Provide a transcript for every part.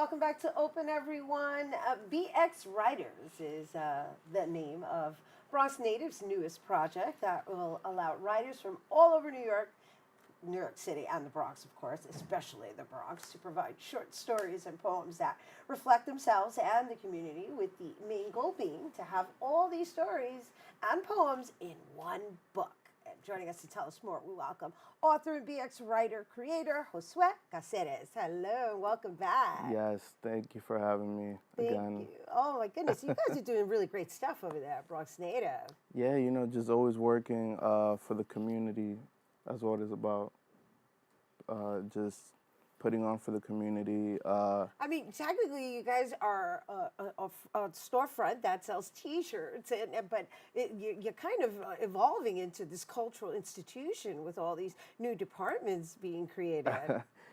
welcome back to Open, everyone. BX Writers is the name of Bronx Native's newest project that will allow writers from all over New York City and the Bronx, of course, especially the Bronx, to provide short stories and poems that reflect themselves and the community, with the main goal being to have all these stories and poems in one book. And joining us to tell us more, we welcome author and BX writer, creator, Josue Caceres. Hello, and welcome back. Yes, thank you for having me again. Thank you. Oh my goodness, you guys are doing really great stuff over there at Bronx Native. Yeah, just always working for the community. That's what it's about. Just putting on for the community. I mean, technically, you guys are a storefront that sells T-shirts, but you're kind of evolving into this cultural institution with all these new departments being created.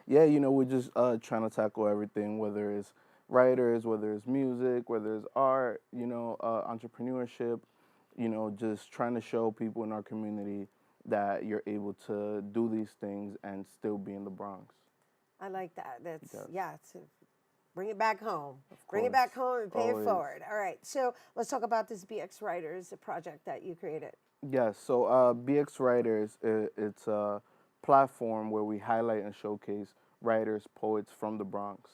Yeah, we're just trying to tackle everything, whether it's writers, whether it's music, whether it's art, entrepreneurship, just trying to show people in our community that you're able to do these things and still be in the Bronx. I like that. That's, it's bring it back home. Bring it course. back home and pay Always. it forward. All right, so let's talk about this BX Writers, the project that you created. Yes, so BX Writers, it's a platform where we highlight and showcase writers, poets from the Bronx.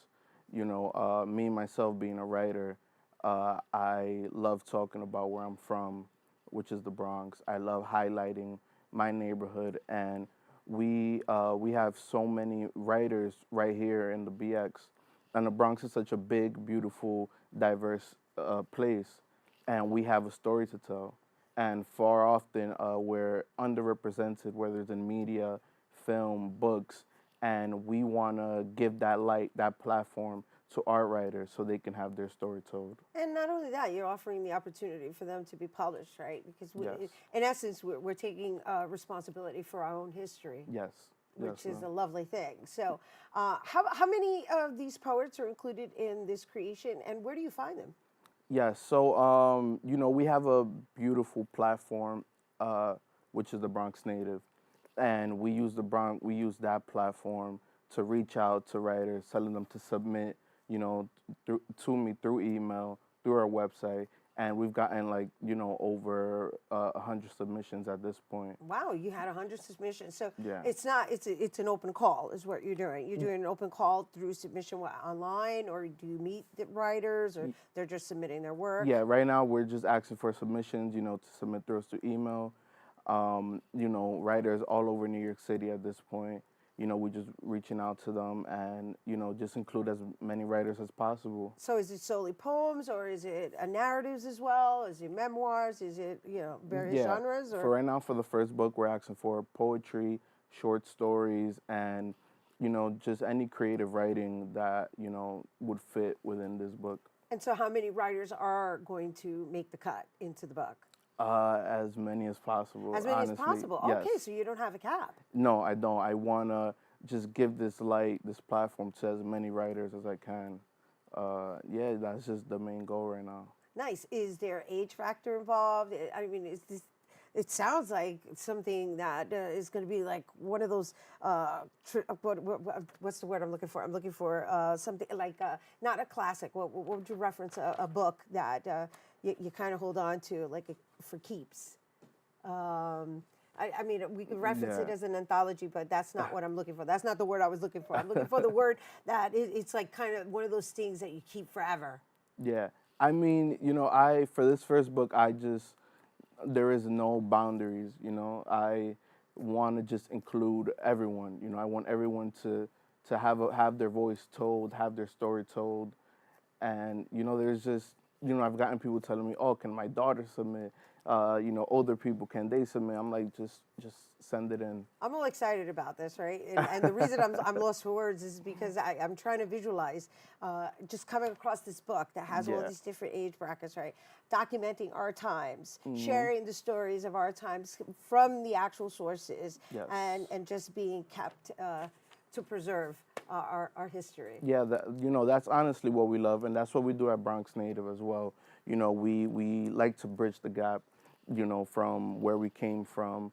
Me, myself, being a writer, I love talking about where I'm from, which is the Bronx. I love highlighting my neighborhood, and we have so many writers right here in the BX, and the Bronx is such a big, beautiful, diverse place, and we have a story to tell. And far often we're underrepresented, whether it's in media, film, books, and we want to give that light, that platform to art writers so they can have their story told. And not only that, you're offering the opportunity for them to be published, right? Because Yes. in essence, we're taking responsibility for our own history. Yes. Which yes, is a lovely thing. So how many of these poets are included in this creation, and where do you find them? Yes, so we have a beautiful platform, which is the Bronx Native, and we use that platform to reach out to writers, telling them to submit, to me through email, through our website, and we've gotten over 100 submissions at this point. Wow, you had 100 submissions. So Yeah. it's an open call is what you're doing. You're doing an open call through submission online, or do you meet the writers, or they're just submitting their work? Yeah, right now we're just asking for submissions, to submit through us through email. Writers all over New York City at this point. We're just reaching out to them and, just include as many writers as possible. So is it solely poems, or is it narratives as well? Is it memoirs? Is it, various genres? Or? For right now, for the first book, we're asking for poetry, short stories, and, just any creative writing that, would fit within this book. And so how many writers are going to make the cut into the book? As many as possible. As many honestly. as possible. Yes. Okay, so you don't have a cap. No, I don't. I want to just give this light, this platform to as many writers as I can. That's just the main goal right now. Nice. Is there age factor involved? I mean, it sounds like something that is going to be like one of those, what's the word I'm looking for? I'm looking for something like, not a classic. What would you reference? A book that you kind of hold on to, like for keeps. I mean, we could reference it as an anthology, but that's not what I'm looking for. That's not the word I was looking for. I'm looking for the word that it's like kind of one of those things that you keep forever. Yeah. I mean, for this first book, there is no boundaries, I want to just include everyone, I want everyone to have their voice told, have their story told. And, there's just, I've gotten people telling me, oh, can my daughter submit? Older people, can they submit? I'm like, just send it in. I'm all excited about this, right? And the reason I'm lost for words is because I'm trying to visualize just coming across this book that has all these different age brackets, right? Documenting our times, sharing the stories of our times from the actual sources, and just being kept to preserve our history. Yeah, that's honestly what we love, and that's what we do at Bronx Native as well. We like to bridge the gap, from where we came from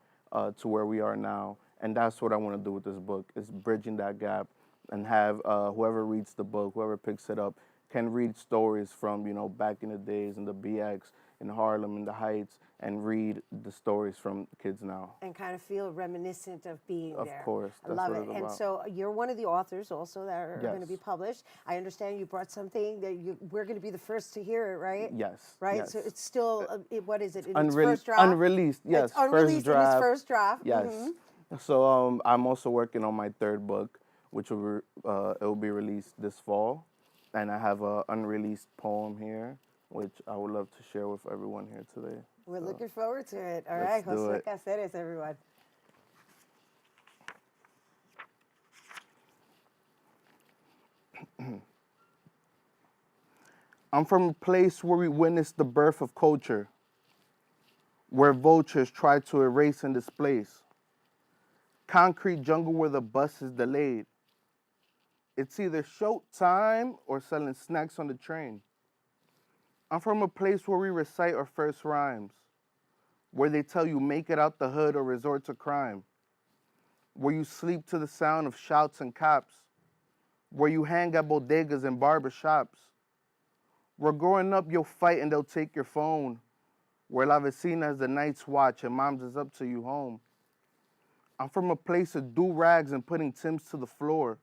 to where we are now, and that's what I want to do with this book, is bridging that gap, and have whoever reads the book, whoever picks it up, can read stories from, back in the days in the BX, in Harlem, in the Heights, and read the stories from kids now. And kind of feel reminiscent of being Of there. course, I that's love what it. it's And about. so you're one of the authors also that are going to be Yes. published. I understand you brought something that we're going to be the first to hear it, right? Yes. Right? Yes. So it's still, what is it, in its first draft? Unreleased, yes. It's unreleased in its first draft. Yes. So I'm also working on my third book, which it will be released this fall, and I have an unreleased poem here, which I would love to share with everyone here today. We're looking forward to it. All let's right, do Josue it. Caceres, everyone. I'm from a place where we witnessed the birth of culture, where vultures try to erase and displace. Concrete jungle where the bus is delayed. It's either show time or selling snacks on the train. I'm from a place where we recite our first rhymes, where they tell you make it out the hood or resort to crime, where you sleep to the sound of shouts and cops, where you hang at bodegas and barber shops, where growing up you'll fight and they'll take your phone, where la vecina has the night's watch and mom's is up to you home. I'm from a place of do-rags and putting Timbs to the floor,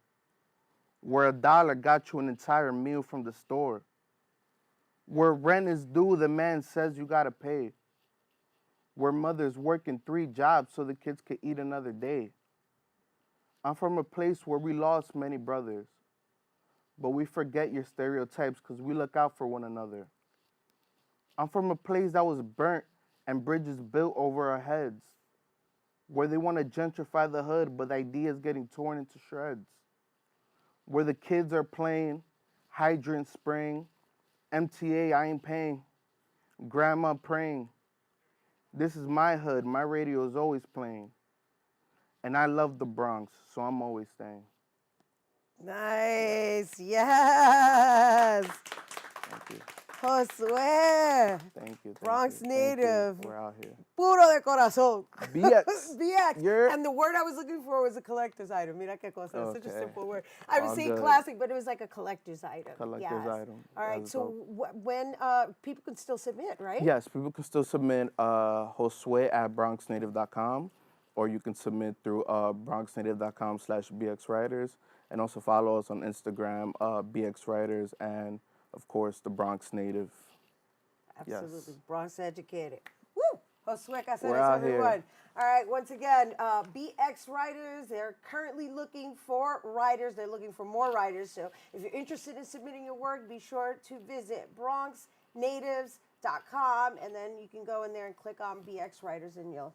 where $1 got you an entire meal from the store, where rent is due, the man says you gotta pay, where mothers working 3 jobs so the kids could eat another day. I'm from a place where we lost many brothers, but we forget your stereotypes because we look out for one another. I'm from a place that was burnt and bridges built over our heads, where they want to gentrify the hood, but the ideas getting torn into shreds, where the kids are playing hydrant spring, MTA, I ain't paying, grandma praying. This is my hood, my radio is always playing. And I love the Bronx, so I'm always staying. Nice. Yes. Thank you. Josue. Thank you. Bronx Thank you. native. We're out here. Puro de corazón. BX. BX. You're- And the word I was looking for was a collector's item. Mira qué cosa. It's such a Okay. simple word. I would All say good. classic, but it was like a collector's item. Collector's Yes. item. All right. That's So when people can still submit, right? Yes, people can still submit Josue at bronxnative.com, or you can submit through bronxnative.com/bxwriters, and also follow us on Instagram, bxwriters, and of course the Bronx Native. Absolutely. Yes. Bronx educated. Woo! Josue Caceres, We're out everyone. here. All right, once again, BX Writers, they're currently looking for writers. They're looking for more writers. So if you're interested in submitting your work, be sure to visit bronxnatives.com, and then you can go in there and click on BX Writers, and you'll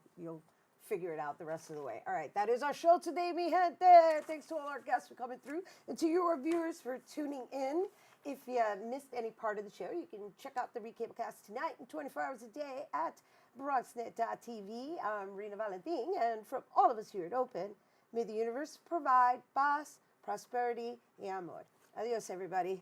figure it out the rest of the way. All right, that is our show today, mi gente. Thanks to all our guests for coming through, and to you, our viewers, for tuning in. If you missed any part of the show, you can check out the recapcast tonight and 24 hours a day at Bronxnet.tv. I'm Rhina Valentin, and from all of us here at Open, may the universe provide paz, prosperity, y amor. Adios, everybody.